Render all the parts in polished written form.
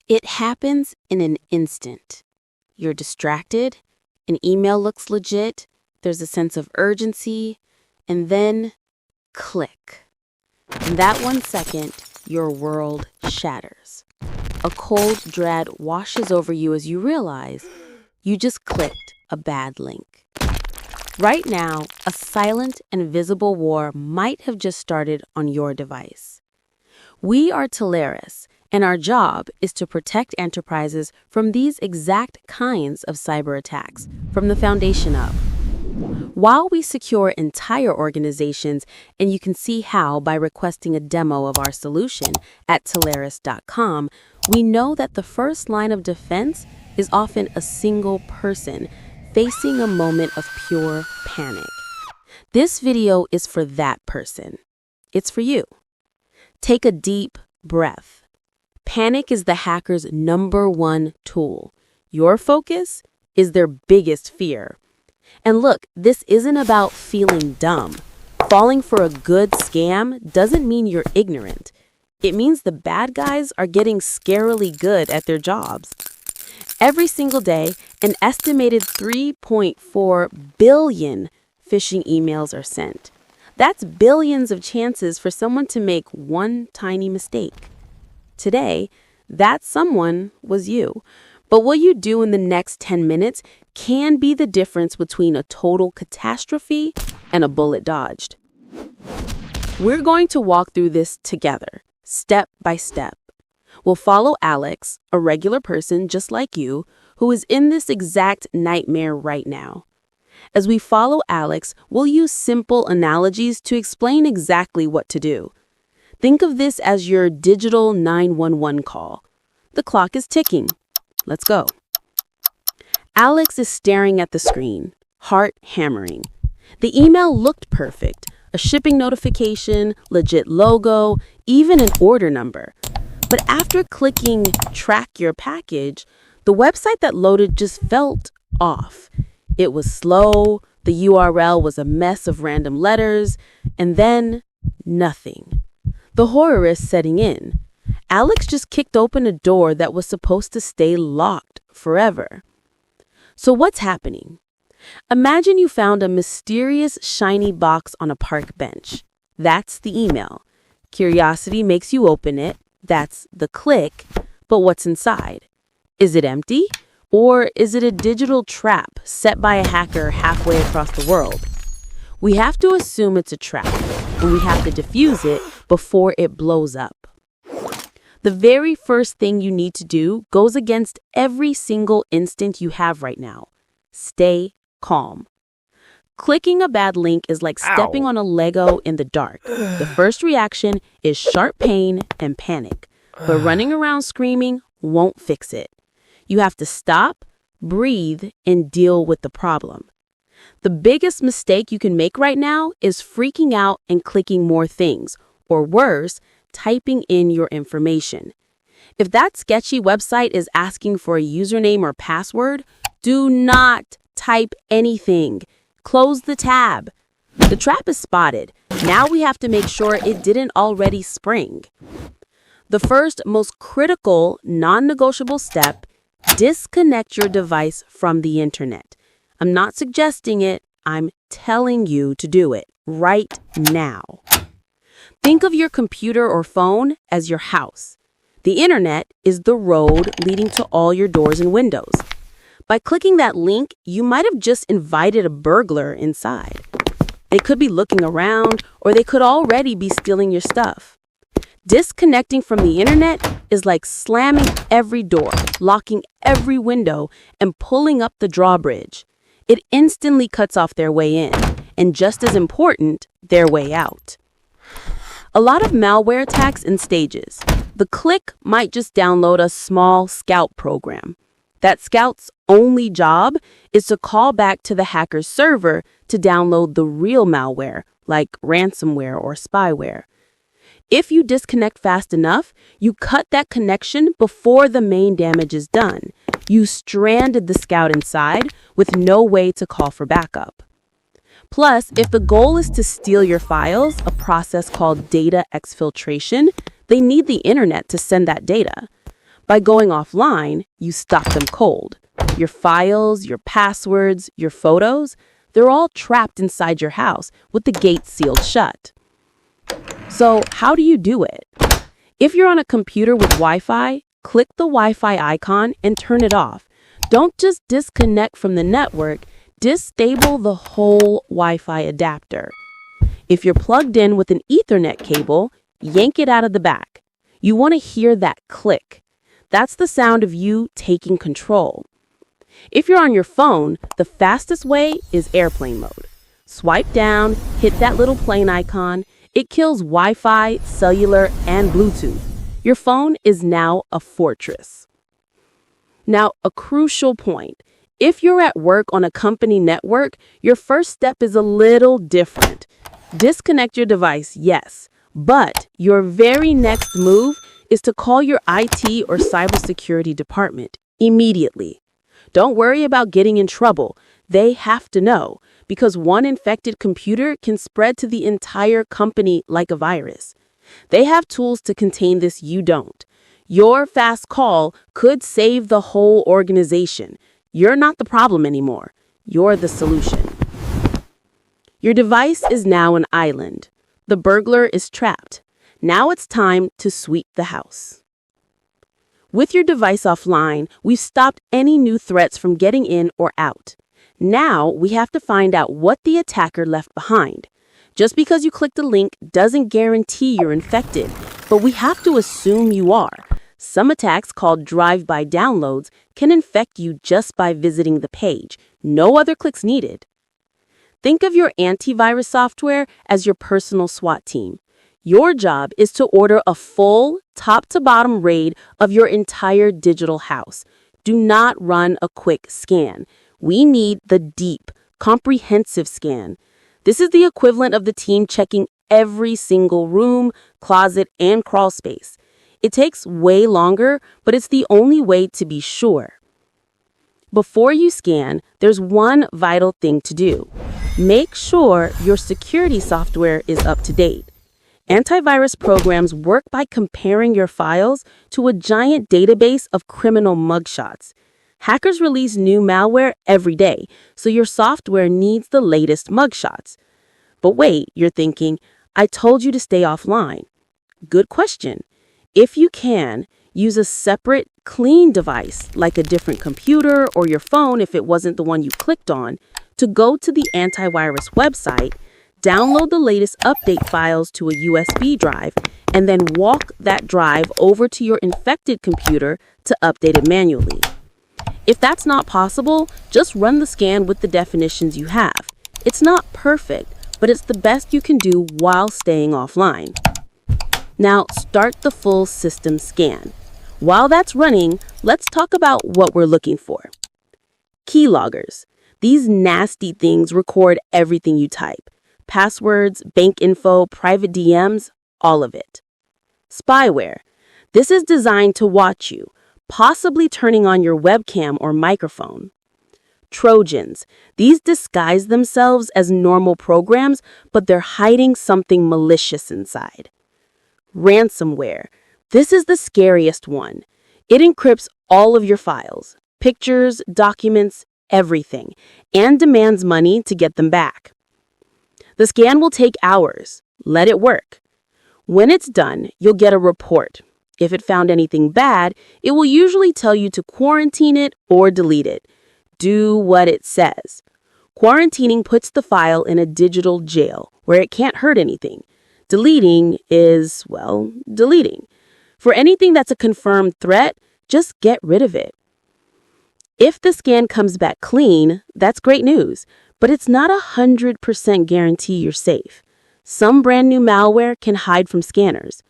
It happens in an instant. You're distracted, an email looks legit, there's a sense of urgency, and then click. In that 1 second, your world shatters. A cold dread washes over you as you realize you just clicked a bad link. Right now, a silent and visible war might have just started on your device. We are Teleris, and our job is to protect enterprises from these exact kinds of cyber attacks from the foundation up. While we secure entire organizations, and you can see how by requesting a demo of our solution at Teleris.com, we know that the first line of defense is often a single person facing a moment of pure panic. This video is for that person. It's for you. Take a deep breath. Panic is the hacker's #1 tool. Your focus is their biggest fear. And look, this isn't about feeling dumb. Falling for a good scam doesn't mean you're ignorant. It means the bad guys are getting scarily good at their jobs. Every single day, an estimated 3.4 billion phishing emails are sent. That's billions of chances for someone to make one tiny mistake. Today, that someone was you. But what you do in the next 10 minutes can be the difference between a total catastrophe and a bullet dodged. We're going to walk through this together, step by step. We'll follow Alex, a regular person just like you, who is in this exact nightmare right now. As we follow Alex, we'll use simple analogies to explain exactly what to do. Think of this as your digital 911 call. The clock is ticking. Let's go. Alex is staring at the screen, heart hammering. The email looked perfect. A shipping notification, legit logo, even an order number. But after clicking track your package, the website that loaded just felt off. It was slow, the URL was a mess of random letters, and then nothing. The horror is setting in. Alex just kicked open a door that was supposed to stay locked forever. So what's happening? Imagine you found a mysterious shiny box on a park bench. That's the email. Curiosity makes you open it. That's the click. But what's inside? Is it empty? Or is it a digital trap set by a hacker halfway across the world? We have to assume it's a trap, and we have to defuse it before it blows up. The very first thing you need to do goes against every single instinct you have right now. Stay calm. Clicking a bad link is like stepping on a Lego in the dark. The first reaction is sharp pain and panic, but running around screaming won't fix it. You have to stop, breathe, and deal with the problem. The biggest mistake you can make right now is freaking out and clicking more things, or worse, typing in your information. If that sketchy website is asking for a username or password, do not type anything. Close the tab. The trap is spotted. Now we have to make sure it didn't already spring. The first, most critical, non-negotiable step, disconnect your device from the internet. I'm not suggesting it. I'm telling you to do it right now. Think of your computer or phone as your house. The internet is the road leading to all your doors and windows. By clicking that link, you might have just invited a burglar inside. They could be looking around, or they could already be stealing your stuff. Disconnecting from the internet is like slamming every door, locking every window, and pulling up the drawbridge. It instantly cuts off their way in, and just as important, their way out. A lot of malware attacks in stages. The click might just download a small scout program. That scout's only job is to call back to the hacker's server to download the real malware, like ransomware or spyware. If you disconnect fast enough, you cut that connection before the main damage is done. You stranded the scout inside with no way to call for backup. Plus, if the goal is to steal your files, a process called data exfiltration, they need the internet to send that data. By going offline, you stop them cold. Your files, your passwords, your photos, they're all trapped inside your house with the gates sealed shut. So, how do you do it? If you're on a computer with Wi-Fi, click the Wi-Fi icon and turn it off. Don't just disconnect from the network, disable the whole Wi-Fi adapter. If you're plugged in with an Ethernet cable, yank it out of the back. You want to hear that click. That's the sound of you taking control. If you're on your phone, the fastest way is airplane mode. Swipe down, hit that little plane icon. It kills Wi-Fi, cellular, and Bluetooth. Your phone is now a fortress. Now, a crucial point. If you're at work on a company network, your first step is a little different. Disconnect your device, yes, but your very next move is to call your IT or cybersecurity department immediately. Don't worry about getting in trouble. They have to know, because one infected computer can spread to the entire company like a virus. They have tools to contain this, you don't. Your fast call could save the whole organization. You're not the problem anymore. You're the solution. Your device is now an island. The burglar is trapped. Now it's time to sweep the house. With your device offline, we've stopped any new threats from getting in or out. Now we have to find out what the attacker left behind. Just because you clicked a link doesn't guarantee you're infected, but we have to assume you are. Some attacks, called drive-by downloads, can infect you just by visiting the page. No other clicks needed. Think of your antivirus software as your personal SWAT team. Your job is to order a full, top-to-bottom raid of your entire digital house. Do not run a quick scan. We need the deep, comprehensive scan. This is the equivalent of the team checking every single room, closet, and crawl space. It takes way longer, but it's the only way to be sure. Before you scan, there's one vital thing to do. Make sure your security software is up to date. Antivirus programs work by comparing your files to a giant database of criminal mugshots. Hackers release new malware every day, so your software needs the latest mugshots. But wait, you're thinking, I told you to stay offline. Good question. If you can, use a separate, clean device, like a different computer or your phone if it wasn't the one you clicked on, to go to the antivirus website, download the latest update files to a USB drive, and then walk that drive over to your infected computer to update it manually. If that's not possible, just run the scan with the definitions you have. It's not perfect, but it's the best you can do while staying offline. Now, start the full system scan. While that's running, let's talk about what we're looking for. Keyloggers. These nasty things record everything you type. Passwords, bank info, private DMs, all of it. Spyware. This is designed to watch you, possibly turning on your webcam or microphone. Trojans. These disguise themselves as normal programs, but they're hiding something malicious inside. Ransomware. This is the scariest one. It encrypts all of your files, pictures, documents, everything, and demands money to get them back. The scan will take hours. Let it work. When it's done, you'll get a report. If it found anything bad, it will usually tell you to quarantine it or delete it. Do what it says. Quarantining puts the file in a digital jail where it can't hurt anything. Deleting is, well, deleting. For anything that's a confirmed threat, just get rid of it. If the scan comes back clean, that's great news, but it's not 100% guarantee you're safe. Some brand new malware can hide from scanners.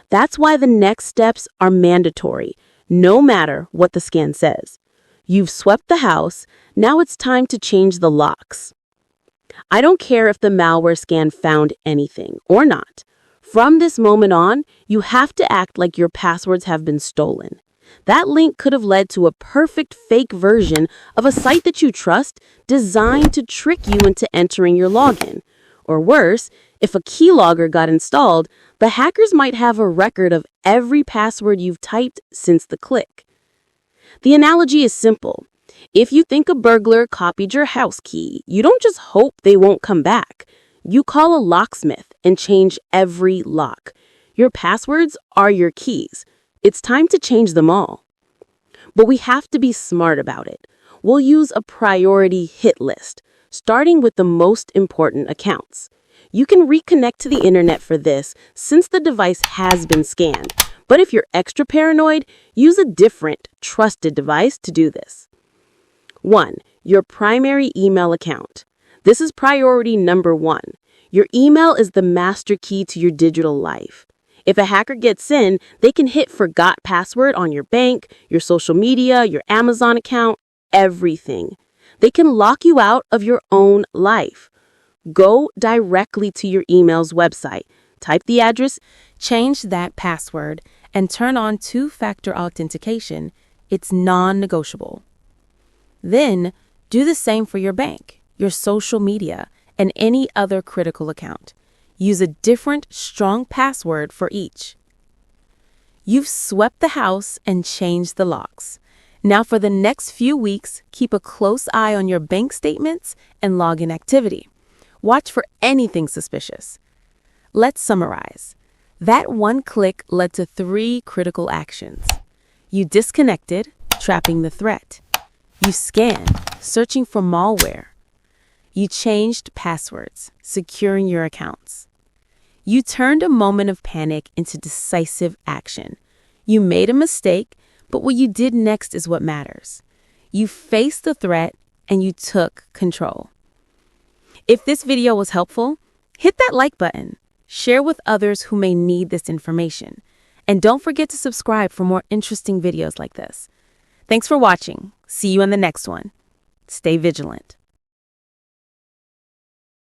That's why the next steps are mandatory, no matter what the scan says. You've swept the house, now it's time to change the locks. I don't care if the malware scan found anything or not. From this moment on, you have to act like your passwords have been stolen. That link could have led to a perfect fake version of a site that you trust designed to trick you into entering your login. Or worse, if a keylogger got installed, the hackers might have a record of every password you've typed since the click. The analogy is simple. If you think a burglar copied your house key, you don't just hope they won't come back. You call a locksmith and change every lock. Your passwords are your keys. It's time to change them all. But we have to be smart about it. We'll use a priority hit list, starting with the most important accounts. You can reconnect to the internet for this since the device has been scanned. But if you're extra paranoid, use a different, trusted device to do this. 1. Your primary email account. This is priority number 1. Your email is the master key to your digital life. If a hacker gets in, they can hit forgot password on your bank, your social media, your Amazon account, everything. They can lock you out of your own life. Go directly to your email's website, type the address, change that password, and turn on two-factor authentication. It's non-negotiable. Then, do the same for your bank, your social media, and any other critical account. Use a different, strong password for each. You've swept the house and changed the locks. Now for the next few weeks, keep a close eye on your bank statements and login activity. Watch for anything suspicious. Let's summarize. That one click led to 3 critical actions. You disconnected, trapping the threat. You scanned, searching for malware. You changed passwords, securing your accounts. You turned a moment of panic into decisive action. You made a mistake, but what you did next is what matters. You faced the threat and you took control. If this video was helpful, hit that like button. Share with others who may need this information. And don't forget to subscribe for more interesting videos like this. Thanks for watching. See you in the next one. Stay vigilant.